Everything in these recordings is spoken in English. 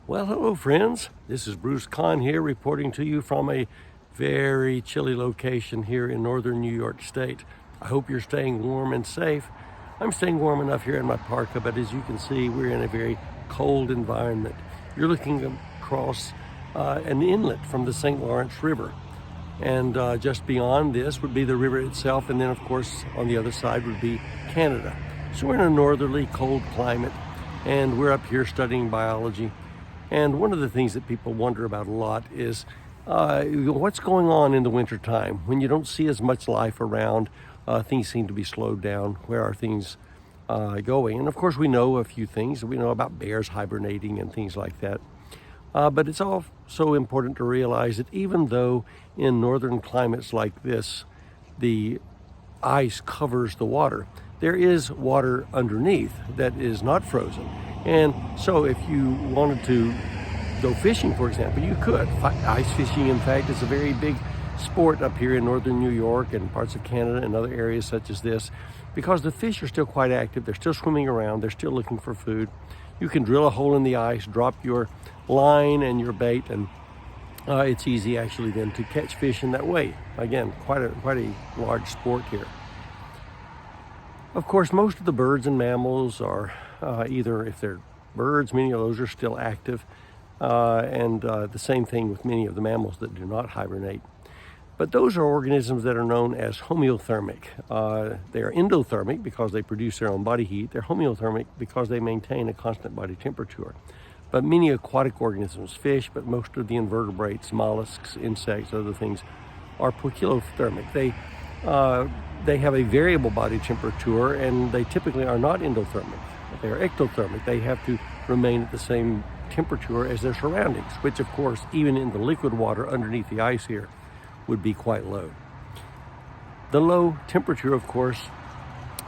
Well, hello friends. This is Bruce Conn here reporting to you from a very chilly location here in northern New York State. I hope you're staying warm and safe. I'm staying warm enough here in my parka, but as you can see, we're in a very cold environment. You're looking across an inlet from the St. Lawrence River. And just beyond this would be the river itself, and then of course on the other side would be Canada. So we're in a northerly cold climate, and we're up here studying biology. And one of the things that people wonder about a lot is what's going on in the wintertime when you don't see as much life around. Things seem to be slowed down. Where are things going? And of course we know a few things. We know about bears hibernating and things like that. But it's also important to realize that even though in northern climates like this, the ice covers the water, there is water underneath that is not frozen. And so if you wanted to go fishing, for example, you could. Ice fishing, in fact, is a very big sport up here in northern New York and parts of Canada and other areas such as this, because the fish are still quite active. They're still swimming around. They're still looking for food. You can drill a hole in the ice, drop your line and your bait, and it's easy actually then to catch fish in that way. Again, quite a large sport here. Of course, most of the birds and mammals are either, if they're birds, many of those are still active, and the same thing with many of the mammals that do not hibernate. But those are organisms that are known as homeothermic. They are endothermic because they produce their own body heat. They're homeothermic because they maintain a constant body temperature. But many aquatic organisms, fish, but most of the invertebrates, mollusks, insects, other things, are poikilothermic. They have a variable body temperature, and they typically are not endothermic. They are ectothermic. They have to remain at the same temperature as their surroundings, which of course, even in the liquid water underneath the ice here, would be quite low. The low temperature, of course,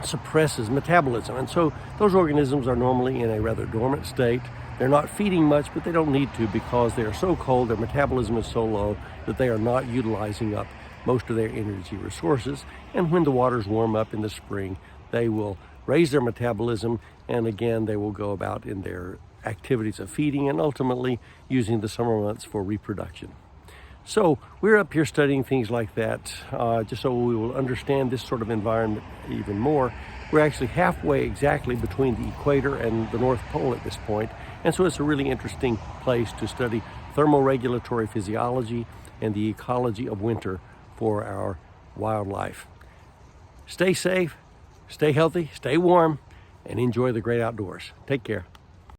suppresses metabolism, and so those organisms are normally in a rather dormant state. They're not feeding much, but they don't need to because they are so cold, their metabolism is so low that they are not utilizing up most of their energy resources. And when the waters warm up in the spring, they will raise their metabolism, and again they will go about in their activities of feeding and ultimately using the summer months for reproduction. So we're up here studying things like that just so we will understand this sort of environment even more. We're actually halfway exactly between the equator and the North Pole at this point, and so it's a really interesting place to study thermoregulatory physiology and the ecology of winter for our wildlife. Stay safe, stay healthy, stay warm, and enjoy the great outdoors. Take care.